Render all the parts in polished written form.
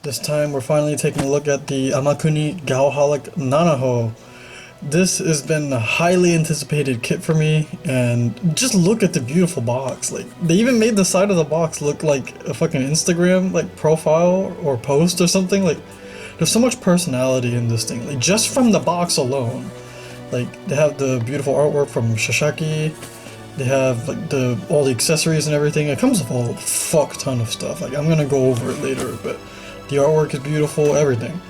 This time we're finally taking a look at the Amakuni GALholic Nanaho. This has been a highly anticipated kit for me, and just look at the beautiful box. Like, they even made the side of the box look like a fucking Instagram like profile or post or something. Like, there's so much personality in this thing, like just from the box alone. Like, they have the beautiful artwork from Shashaki. They have like all the accessories and everything. It comes with a fuck ton of stuff. Like, I'm gonna go over it later, but the artwork is beautiful, everything.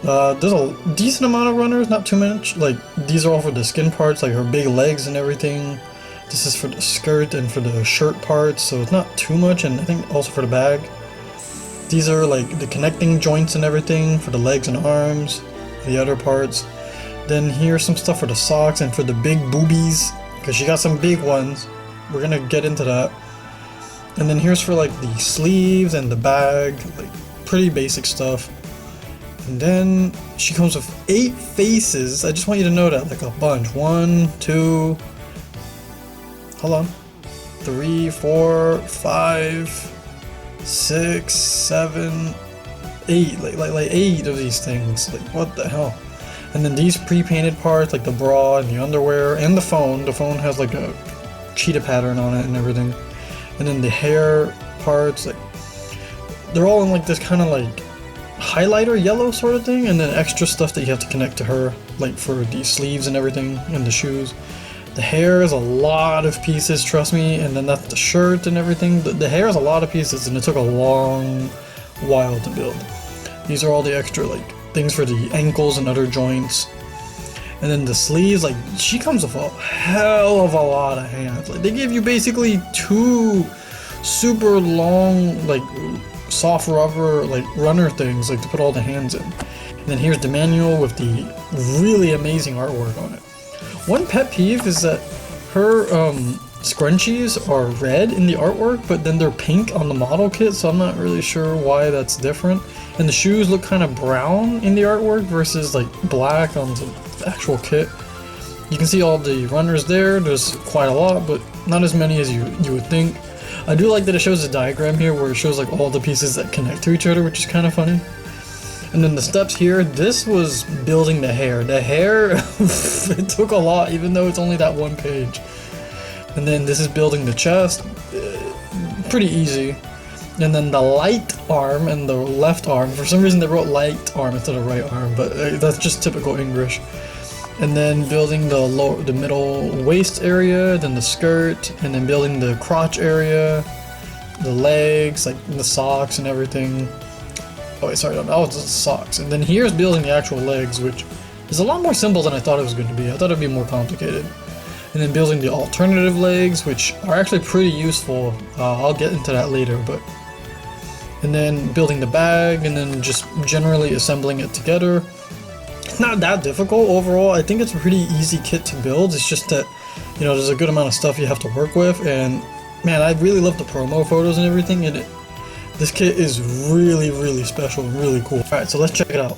There's a decent amount of runners, not too much. Like, these are all for the skin parts, like her big legs and everything. This is for the skirt and for the shirt parts, so it's not too much, and I think also for the bag. These are like the connecting joints and everything for the legs and arms, the other parts. Then here's some stuff for the socks and for the big boobies, because she got some big ones. We're gonna get into that. And then here's for like the sleeves and the bag, like pretty basic stuff. And then she comes with 8 faces. I just want you to know that, like a bunch. 1, 2, hold on, 3, 4, 5, 6, 7, 8. Like 8 of these things. Like, what the hell? And then these pre-painted parts, like the bra and the underwear and the phone. The phone has like a cheetah pattern on it and everything. And then the hair parts, like they're all in like this kind of like highlighter yellow sort of thing, and then extra stuff that you have to connect to her, like for the sleeves and everything, and the shoes. The hair is a lot of pieces, trust me, and then that's the shirt and everything. The hair is a lot of pieces, and it took a long while to build. These are all the extra like things for the ankles and other joints. And then the sleeves, like, she comes with a hell of a lot of hands. Like, they give you basically 2 super long, like soft rubber like runner things, like to put all the hands in. And then here's the manual with the really amazing artwork on it. One pet peeve is that her scrunchies are red in the artwork, but then they're pink on the model kit, so I'm not really sure why that's different. And the shoes look kind of brown in the artwork versus like black on the actual kit. You can see all the runners there. There's quite a lot, but not as many as you would think. I do like that it shows a diagram here where it shows like all the pieces that connect to each other, which is kind of funny. And then the steps here, this was building the hair. The hair, it took a lot, even though it's only that one page. And then this is building the chest, pretty easy. And then the light arm and the left arm, for some reason they wrote light arm instead of right arm, but that's just typical English. And then building the middle waist area, then the skirt, and then building the crotch area, the legs, like the socks and everything. Oh wait, sorry, that was just the socks. And then here's building the actual legs, which is a lot more simple than I thought it was going to be. I thought it'd be more complicated. And then building the alternative legs, which are actually pretty useful. I'll get into that later, but. And then building the bag, and then just generally assembling it together. It's not that difficult overall. I think it's a pretty easy kit to build. It's just that, you know, there's a good amount of stuff you have to work with, and man, I really love the promo photos and everything, and this kit is really, really special and really cool. Alright, so let's check it out.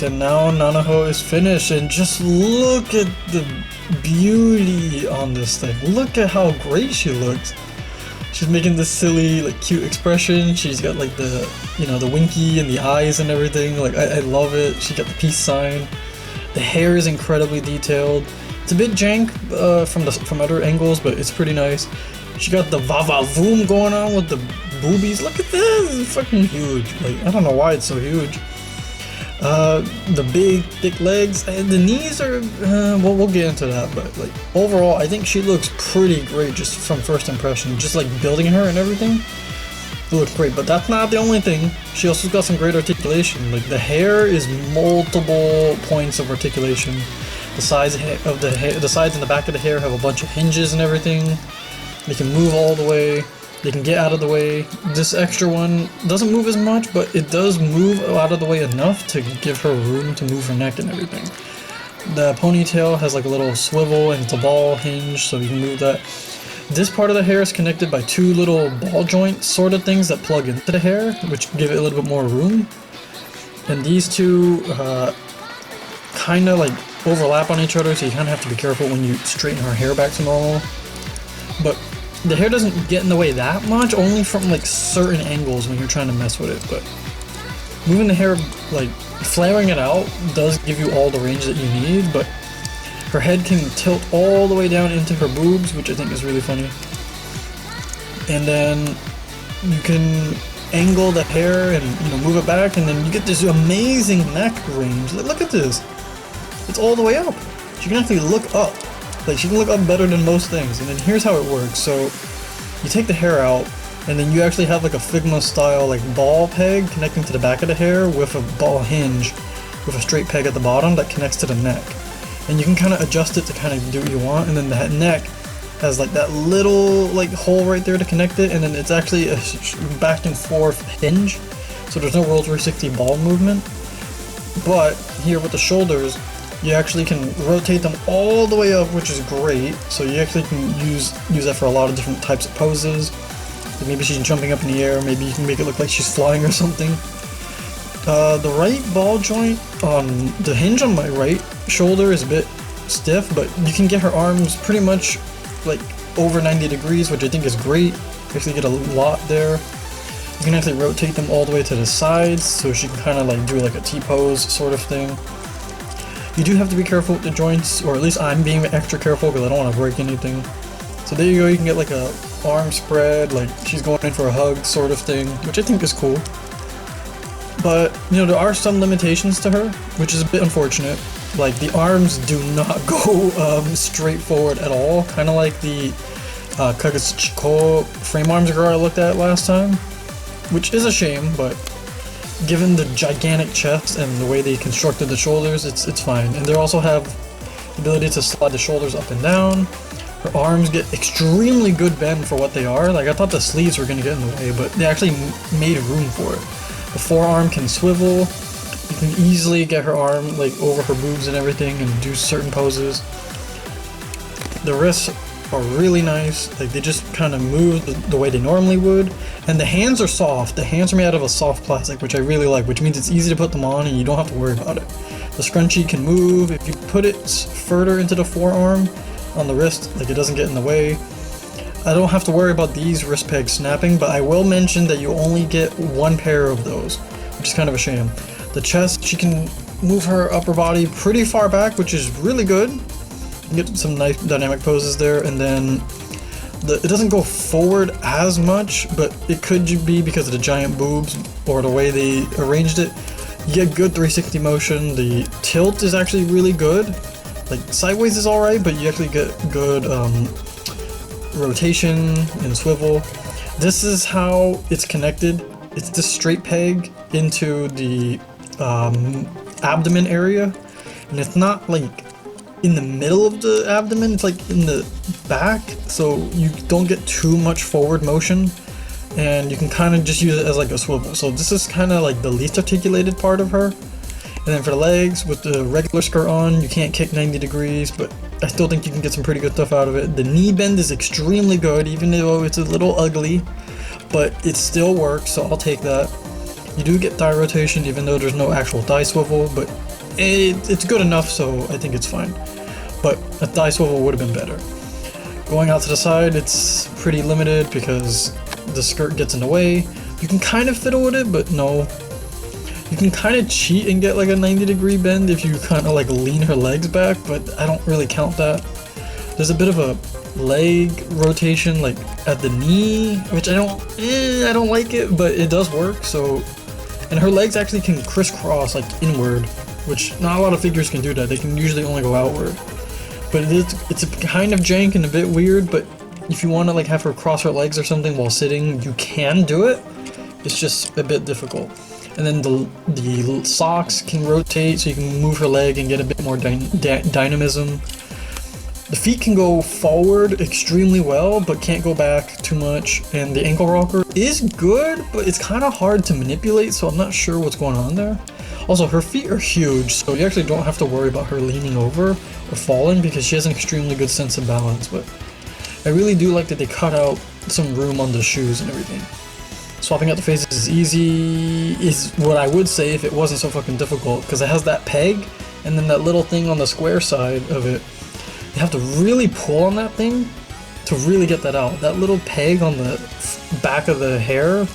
Alright, and now Nanaho is finished, and just look at the beauty on this thing. Look at how great she looks. She's making this silly, like, cute expression. She's got like the, you know, the winky and the eyes and everything. Like, I love it. She got the peace sign. The hair is incredibly detailed. It's a bit jank from other angles, but it's pretty nice. She got the va-va-voom going on with the boobies. Look at this, it's fucking huge. Like, I don't know why it's so huge. The big, thick legs, and the knees are, well, we'll get into that, but like, overall, I think she looks pretty great just from first impression. Just like building her and everything, it looks great, but that's not the only thing. She also got some great articulation. Like, the hair is multiple points of articulation. The sides of the sides and the back of the hair have a bunch of hinges and everything. They can move all the way. They can get out of the way. This extra one doesn't move as much, but it does move out of the way enough to give her room to move her neck and everything. The ponytail has like a little swivel and it's a ball hinge, so you can move that. This part of the hair is connected by two little ball joint sort of things that plug into the hair, which give it a little bit more room. And these two kind of like overlap on each other, so you kind of have to be careful when you straighten her hair back to normal. But the hair doesn't get in the way that much, only from like certain angles when you're trying to mess with it. But moving the hair, like flaring it out, does give you all the range that you need. But her head can tilt all the way down into her boobs, which I think is really funny. And then you can angle the hair and, you know, move it back, and then you get this amazing neck range. Look at this. It's all the way up. She can actually look up. Like, she can look up better than most things. And then here's how it works. So you take the hair out, and then you actually have like a Figma style like ball peg connecting to the back of the hair with a ball hinge with a straight peg at the bottom that connects to the neck. And you can kind of adjust it to kind of do what you want. And then the neck has like that little like hole right there to connect it, and then it's actually a back and forth hinge. So there's no World 360 ball movement. But here with the shoulders, you actually can rotate them all the way up, which is great. So you actually can use that for a lot of different types of poses. Like maybe she's jumping up in the air, maybe you can make it look like she's flying or something. The right ball joint on the hinge on my right shoulder is a bit stiff, but you can get her arms pretty much like over 90 degrees, which I think is great. You actually get a lot there. You can actually rotate them all the way to the sides, so she can kind of like do like a T-pose sort of thing. You do have to be careful with the joints, or at least I'm being extra careful because I don't want to break anything. So there you go, you can get like a arm spread, like she's going in for a hug sort of thing, which I think is cool. But, you know, there are some limitations to her, which is a bit unfortunate. Like, the arms do not go straight forward at all, kind of like the Kagutsuchiko frame arms girl I looked at last time, which is a shame, but given the gigantic chest and the way they constructed the shoulders, it's fine. And they also have the ability to slide the shoulders up and down. Her arms get extremely good bend for what they are. Like, I thought the sleeves were going to get in the way, but they actually made room for it. The forearm can swivel. You can easily get her arm like over her boobs and everything and do certain poses. The wrists are really nice. Like, they just kind of move the way they normally would. And the hands are soft. The hands are made out of a soft plastic, which I really like, which means it's easy to put them on and you don't have to worry about it. The scrunchie can move. If you put it further into the forearm on the wrist, like, it doesn't get in the way. I don't have to worry about these wrist pegs snapping, but I will mention that you only get one pair of those, which is kind of a shame. The chest, she can move her upper body pretty far back, which is really good. You get some nice dynamic poses there, and then it doesn't go forward as much, but it could be because of the giant boobs or the way they arranged it. You get good 360 motion. The tilt is actually really good. Like, sideways is alright, but you actually get good rotation and swivel. This is how it's connected. It's this straight peg into the abdomen area, and it's not like in the middle of the abdomen, it's like in the back, so you don't get too much forward motion, and you can kind of just use it as like a swivel. So this is kind of like the least articulated part of her. And then for the legs, with the regular skirt on, you can't kick 90 degrees, but I still think you can get some pretty good stuff out of it. The knee bend is extremely good, even though it's a little ugly, but it still works, so I'll take that. You do get thigh rotation, even though there's no actual thigh swivel, but it's good enough, so I think it's fine. But a thigh swivel would have been better. Going out to the side, it's pretty limited because the skirt gets in the way. You can kind of fiddle with it, but no. You can kind of cheat and get like a 90-degree bend if you kind of like lean her legs back, but I don't really count that. There's a bit of a leg rotation like at the knee, which I don't like it, but it does work. So, and her legs actually can crisscross like inward, which not a lot of figures can do that. They can usually only go outward. But it's a kind of jank and a bit weird, but if you want to like have her cross her legs or something while sitting, you can do it. It's just a bit difficult. And then the socks can rotate, so you can move her leg and get a bit more dynamism. The feet can go forward extremely well, but can't go back too much. And the ankle rocker is good, but it's kind of hard to manipulate, so I'm not sure what's going on there. Also, her feet are huge, so you actually don't have to worry about her leaning over or falling because she has an extremely good sense of balance. But I really do like that they cut out some room on the shoes and everything. Swapping out the faces is easy, is what I would say if it wasn't so fucking difficult, because it has that peg and then that little thing on the square side of it. You have to really pull on that thing to really get that out. That little peg on the back of the hair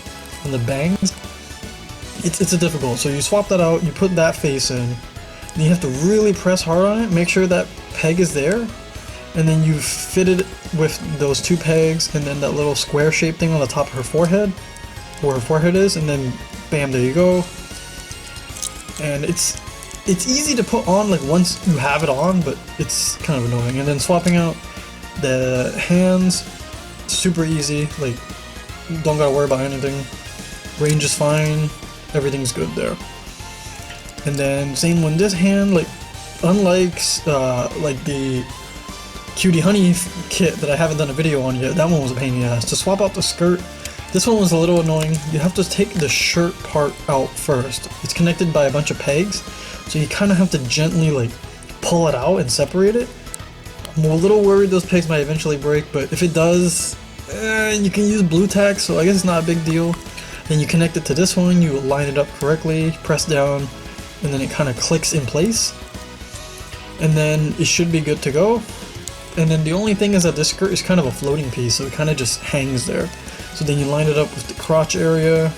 and the bangs, it's a difficult. So you swap that out, you put that face in, and you have to really press hard on it, make sure that peg is there, and then you fit it with those two pegs and then that little square shaped thing on the top of her forehead, where her forehead is, and then bam, there you go. And it's easy to put on like once you have it on, but it's kind of annoying. And then swapping out the hands, super easy, like don't gotta worry about anything. Range is fine, everything's good there. And then same with this hand, like unlike like the Cutie Honey kit that I haven't done a video on yet, that one was a pain in the ass. To swap out the skirt, this one was a little annoying. You have to take the shirt part out first. It's connected by a bunch of pegs, so you kind of have to gently like pull it out and separate it. I'm a little worried those pegs might eventually break, but if it does, you can use blue tack, so I guess it's not a big deal. Then you connect it to this one, you line it up correctly, press down, and then it kind of clicks in place. And then it should be good to go. And then the only thing is that this skirt is kind of a floating piece, so it kind of just hangs there. So then you line it up with the crotch area,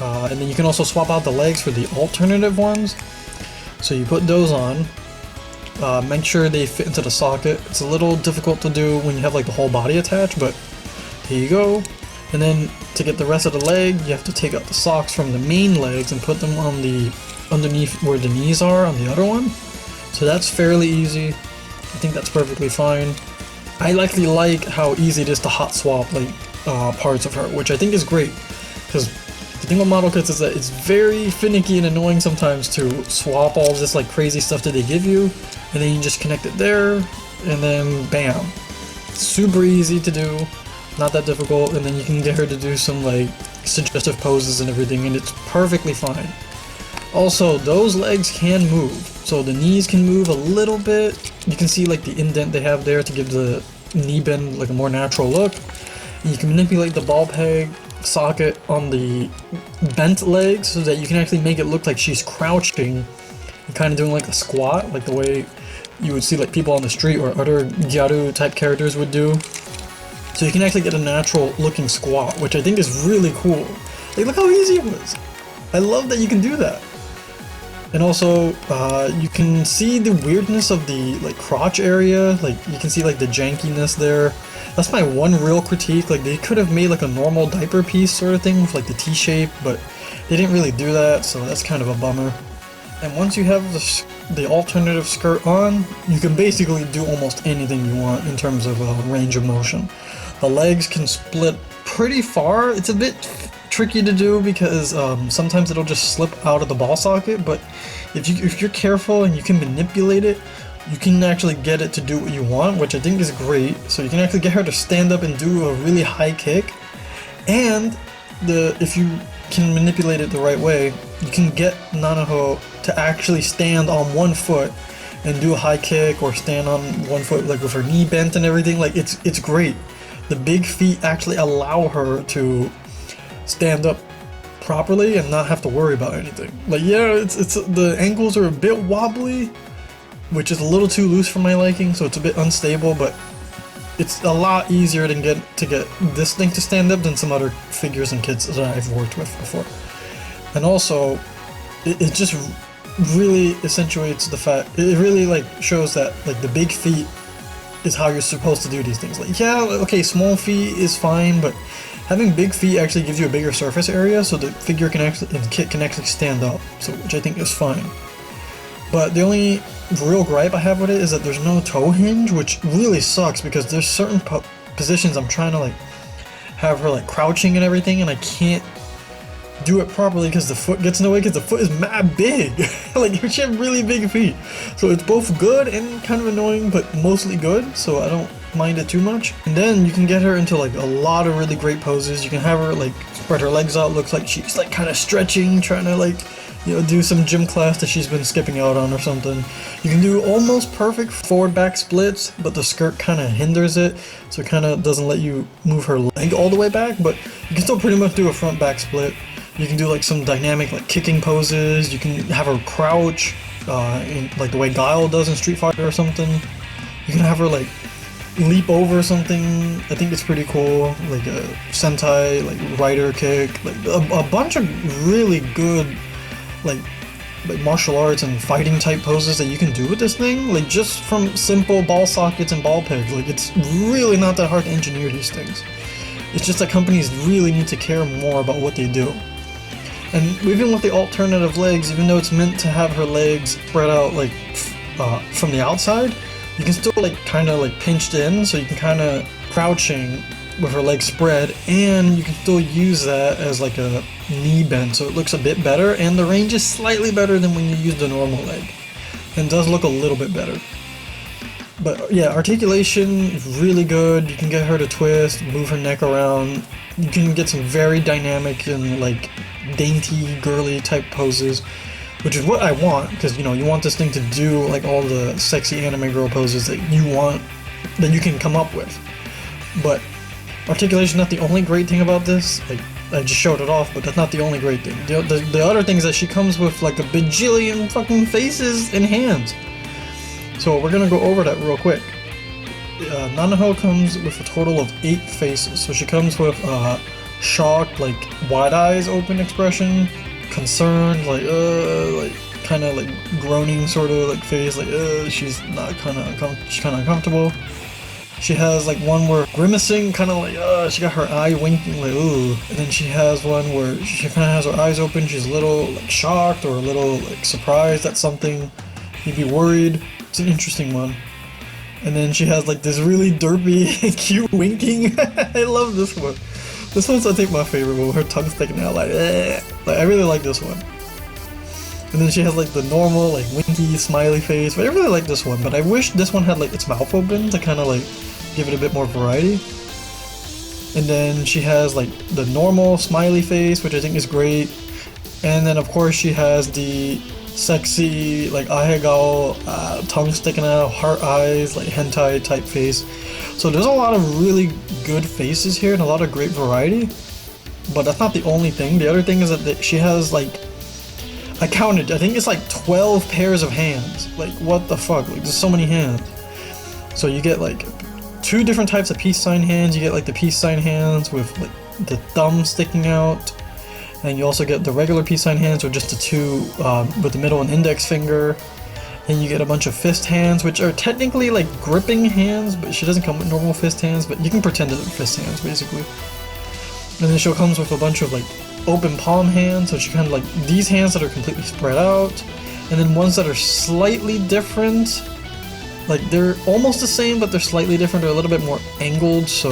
and then you can also swap out the legs for the alternative ones. So you put those on, make sure they fit into the socket. It's a little difficult to do when you have like the whole body attached, but here you go. And then to get the rest of the leg, you have to take out the socks from the main legs and put them on the underneath where the knees are on the other one. So that's fairly easy. I think that's perfectly fine. I actually like how easy it is to hot swap like parts of her, which I think is great, because the thing with model kits is that it's very finicky and annoying sometimes to swap all this like crazy stuff that they give you, and then you just connect it there, and then bam. Super easy to do, not that difficult, and then you can get her to do some like suggestive poses and everything, and it's perfectly fine. Also, those legs can move, so the knees can move a little bit. You can see like the indent they have there to give the knee bend like a more natural look. And you can manipulate the ball peg socket on the bent legs so that you can actually make it look like she's crouching and kind of doing like a squat, like the way you would see like people on the street or other gyaru type characters would do. So you can actually get a natural looking squat, which I think is really cool. Like, look how easy it was. I love that you can do that. And also, you can see the weirdness of the like crotch area. Like you can see like the jankiness there. That's my one real critique. Like they could have made like a normal diaper piece sort of thing with like the T-shape, but they didn't really do that, so that's kind of a bummer. And once you have the alternative skirt on, you can basically do almost anything you want in terms of range of motion. The legs can split pretty far. It's a bit tricky to do because sometimes it'll just slip out of the ball socket, but if you're careful and you can manipulate it, you can actually get it to do what you want, which I think is great. So you can actually get her to stand up and do a really high kick, and if you can manipulate it the right way, you can get Nanaho to actually stand on one foot and do a high kick, or stand on one foot like with her knee bent and everything. Like it's great. The big feet actually allow her to stand up properly and not have to worry about anything. Like, yeah, it's the ankles are a bit wobbly, which is a little too loose for my liking, so it's a bit unstable, but it's a lot easier to get this thing to stand up than some other figures and kits that I've worked with before. And also, it just really accentuates the fact, it really like shows that like the big feet is how you're supposed to do these things. Like, yeah, okay, small feet is fine, but having big feet actually gives you a bigger surface area, so the figure can actually, and kit can actually stand up, so which I think is fine. But the only real gripe I have with it is that there's no toe hinge, which really sucks because there's certain positions I'm trying to like have her like crouching and everything, and I can't do it properly because the foot gets in the way because the foot is mad big. Like, she have really big feet. So it's both good and kind of annoying, but mostly good, so I don't mind it too much. And then you can get her into like a lot of really great poses. You can have her like spread her legs out, looks like she's like kind of stretching, trying to like, you know, do some gym class that she's been skipping out on or something. You can do almost perfect forward back splits, but the skirt kind of hinders it, so it kind of doesn't let you move her leg all the way back, but you can still pretty much do a front back split. You can do like some dynamic like kicking poses. You can have her crouch, in, like the way Guile does in Street Fighter or something. You can have her like leap over something. I think it's pretty cool, like a sentai, like rider kick, like a bunch of really good like martial arts and fighting type poses that you can do with this thing, like just from simple ball sockets and ball pegs. Like, it's really not that hard to engineer these things. It's just that companies really need to care more about what they do. And even with the alternative legs, even though it's meant to have her legs spread out like from the outside, you can still like kind of like pinched in, so you can kind of crouching with her legs spread, and you can still use that as like a knee bend, so it looks a bit better, and the range is slightly better than when you use the normal leg, and does look a little bit better. But yeah, articulation is really good. You can get her to twist, move her neck around. You can get some very dynamic and like dainty, girly type poses, which is what I want, because you know, you want this thing to do like all the sexy anime girl poses that you want, that you can come up with. But articulation is not the only great thing about this. Like, I just showed it off, but that's not the only great thing. The other thing is that she comes with like a bajillion fucking faces and hands. So we're gonna go over that real quick. Nanaho comes with a total of 8 faces. So she comes with shocked, like wide eyes open expression, concerned, like kind of like groaning sort of like face, like she's kind of uncomfortable. She has like one where grimacing, kind of like she got her eye winking, like ooh. And then she has one where she kind of has her eyes open. She's a little like shocked or a little like surprised at something. You'd be worried. It's an interesting one. And then she has like this really derpy, cute winking. I love this one. This one's I think my favorite one. Her tongue sticking out like, like I really like this one. And then she has like the normal like winky smiley face. But I really like this one. But I wish this one had like its mouth open to kind of like give it a bit more variety. And then she has like the normal smiley face, which I think is great. And then of course she has the sexy like ahegao, tongue sticking out, heart eyes, like hentai type face. So there's a lot of really good faces here and a lot of great variety. But that's not the only thing. The other thing is that she has like, I counted, I think it's like 12 pairs of hands. Like, what the fuck? Like, there's so many hands. So you get like 2 different types of peace sign hands. You get like the peace sign hands with like the thumb sticking out. And you also get the regular peace sign hands with just the 2 with the middle and index finger. And you get a bunch of fist hands, which are technically like gripping hands, but she doesn't come with normal fist hands, but you can pretend that they're fist hands basically. And then she comes with a bunch of like open palm hands, so she kind of like these hands that are completely spread out, and then ones that are slightly different. Like they're almost the same, but they're slightly different. They're a little bit more angled, so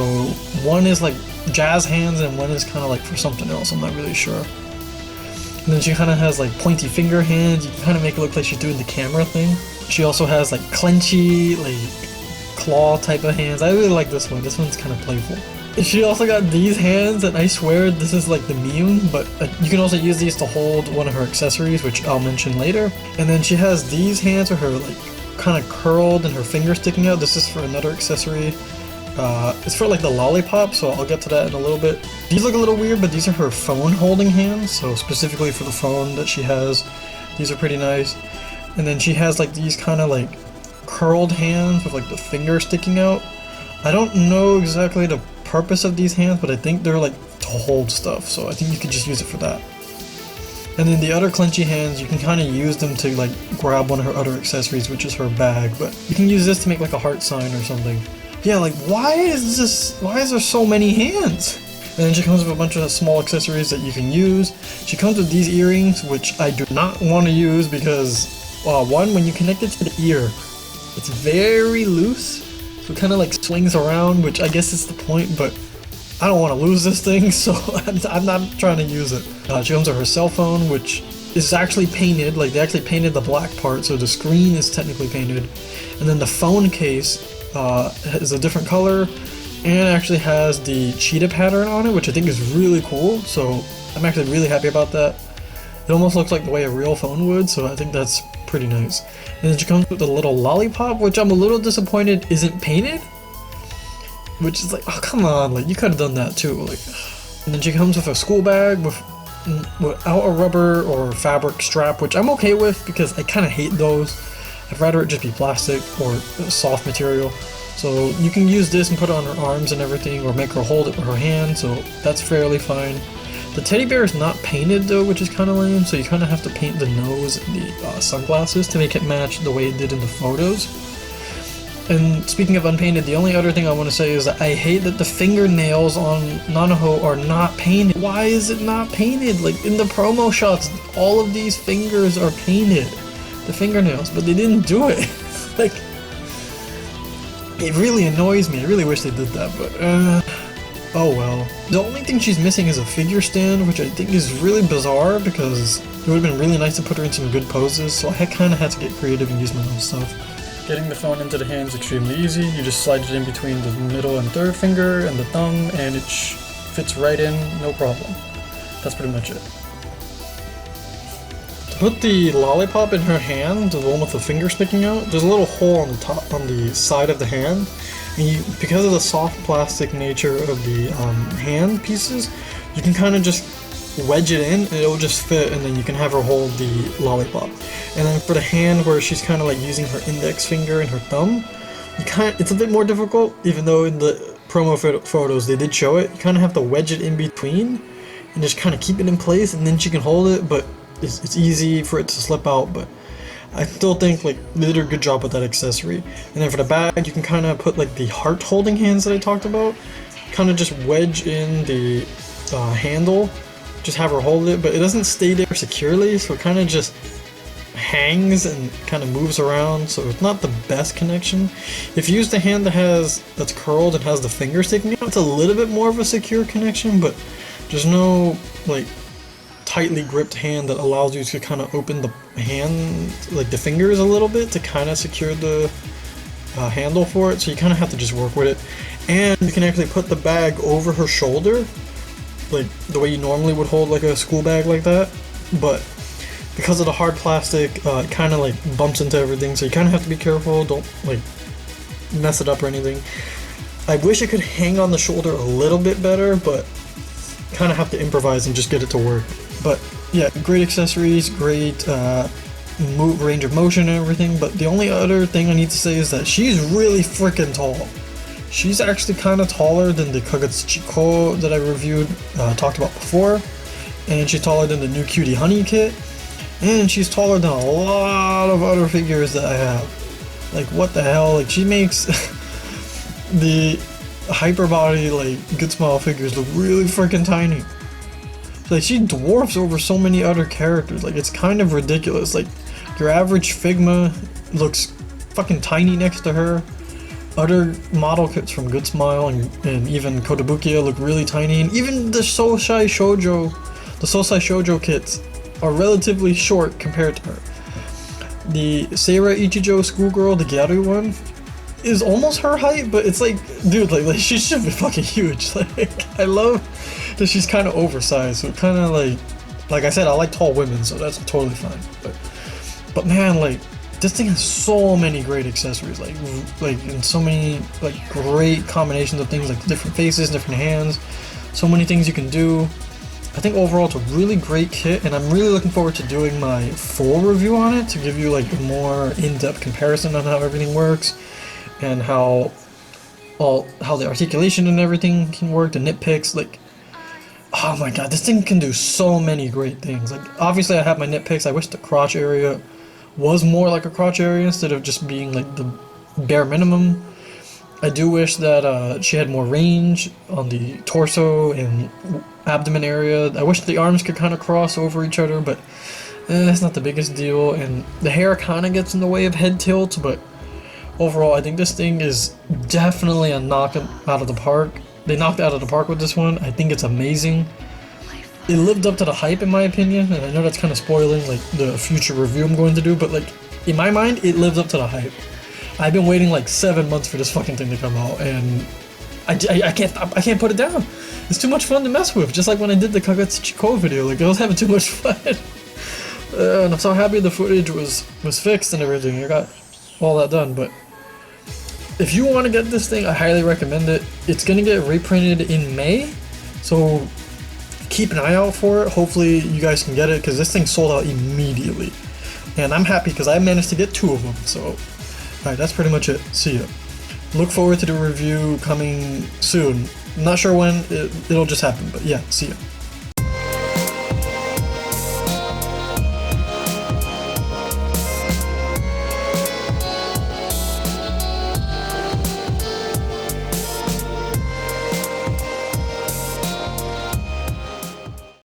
one is like jazz hands and one is kind of like for something else, I'm not really sure. And then she kind of has like pointy finger hands. You can kind of make it look like she's doing the camera thing. She also has like clenchy, like claw type of hands. I really like this one. This one's kind of playful. And she also got these hands, and I swear this is like the meme, but you can also use these to hold one of her accessories, which I'll mention later. And then she has these hands with her like kind of curled and her finger sticking out. This is for another accessory. It's for like the lollipop, so I'll get to that in a little bit. These look a little weird, but these are her phone holding hands, so specifically for the phone that she has, these are pretty nice. And then she has like these kind of like curled hands with like the finger sticking out. I don't know exactly the purpose of these hands, but I think they're like to hold stuff, so I think you could just use it for that. And then the other clenchy hands, you can kind of use them to like grab one of her other accessories, which is her bag, but you can use this to make like a heart sign or something. Yeah, like why is there so many hands? And then she comes with a bunch of small accessories that you can use. She comes with these earrings, which I do not want to use because, one, when you connect it to the ear, it's very loose, so it kind of like swings around, which I guess is the point, but I don't want to lose this thing, so I'm not trying to use it. She comes with her cell phone, which is actually painted, like they actually painted the black part, so the screen is technically painted. And then the phone case is a different color, and actually has the cheetah pattern on it, which I think is really cool, so I'm actually really happy about that. It almost looks like the way a real phone would, so I think that's pretty nice. And then she comes with a little lollipop, which I'm a little disappointed isn't painted, which is like, oh come on, like you could have done that too. Like, and then she comes with a school bag without a rubber or fabric strap, which I'm okay with because I kind of hate those. I'd rather it just be plastic or soft material. So you can use this and put it on her arms and everything, or make her hold it with her hand, so that's fairly fine. The teddy bear is not painted though, which is kind of lame, so you kind of have to paint the nose and the sunglasses to make it match the way it did in the photos. And speaking of unpainted, the only other thing I want to say is that I hate that the fingernails on Nanaho are not painted. Why is it not painted? Like in the promo shots, all of these fingers are painted, the fingernails, but they didn't do it. Like, it really annoys me. I really wish they did that, but oh well. The only thing she's missing is a figure stand, which I think is really bizarre because it would have been really nice to put her in some good poses, so I kind of had to get creative and use my own stuff. Getting the phone into the hand is extremely easy. You just slide it in between the middle and third finger and the thumb, and it fits right in, no problem. That's pretty much it. To put the lollipop in her hand, the one with the finger sticking out, there's a little hole on the top, on the side of the hand, and because of the soft plastic nature of the hand pieces, you can kind of just wedge it in and it'll just fit, and then you can have her hold the lollipop. And then for the hand where she's kind of like using her index finger and her thumb, it's a bit more difficult, even though in the promo photos they did show it. You kind of have to wedge it in between and just kind of keep it in place, and then she can hold it, but it's easy for it to slip out. But I still think like they did a good job with that accessory. And then for the bag, you can kind of put like the heart holding hands that I talked about, kind of just wedge in the handle, just have her hold it, but it doesn't stay there securely, so it kind of just hangs and kind of moves around, so it's not the best connection. If you use the hand that's curled and has the finger sticking out, it's a little bit more of a secure connection, but there's no like tightly gripped hand that allows you to kind of open the hand, like the fingers a little bit to kind of secure the handle for it, so you kind of have to just work with it. And you can actually put the bag over her shoulder, like the way you normally would hold like a school bag like that, but because of the hard plastic, it kind of like bumps into everything, so you kind of have to be careful, don't like mess it up or anything. I wish it could hang on the shoulder a little bit better, but kind of have to improvise and just get it to work. But yeah, great accessories, great range of motion and everything, but the only other thing I need to say is that she's really freaking tall. She's actually kind of taller than the Kagutsuchiko that I reviewed, talked about before, and she's taller than the new Cutie Honey kit, and she's taller than a lot of other figures that I have. Like, what the hell? Like, she makes the hyper body, like, Good Smile figures look really freaking tiny. Like, she dwarfs over so many other characters. Like, it's kind of ridiculous. Like, your average Figma looks fucking tiny next to her. Other model kits from Good Smile and even Kotobukiya look really tiny, and even the Sosai Shoujo kits are relatively short compared to her. The Seira Ichijo schoolgirl, the Gyaru one, is almost her height, but it's like, dude, like she should be fucking huge. Like, I love that she's kind of oversized, so kind of like I said, I like tall women, so that's totally fine. But man, like, this thing has so many great accessories, like and so many like great combinations of things, like different faces, different hands, so many things you can do. I think overall it's a really great kit, and I'm really looking forward to doing my full review on it to give you like a more in-depth comparison on how everything works and how the articulation and everything can work, the nitpicks. Like, oh my god, this thing can do so many great things. Like, obviously I have my nitpicks. I wish the crotch area was more like a crotch area instead of just being like the bare minimum. I do wish that she had more range on the torso and abdomen area. I wish the arms could kind of cross over each other, but that's not the biggest deal. And the hair kind of gets in the way of head tilt, but overall I think this thing is definitely a knock out of the park. They knocked it out of the park with this one. I think it's amazing. It lived up to the hype in my opinion, and I know that's kind of spoiling like the future review I'm going to do, but like in my mind it lives up to the hype. I've been waiting like 7 months for this fucking thing to come out, and I can't put it down. It's too much fun to mess with, just like when I did the Kagutsuchi video. Like, I was having too much fun. And I'm so happy the footage was fixed and everything. I got all that done. But if you want to get this thing, I highly recommend it. It's gonna get reprinted in May, so keep an eye out for it. Hopefully you guys can get it, because this thing sold out immediately, and I'm happy because I managed to get 2 of them. So alright, that's pretty much it. See ya. Look forward to the review coming soon. Not sure when, it'll just happen, but yeah, see ya.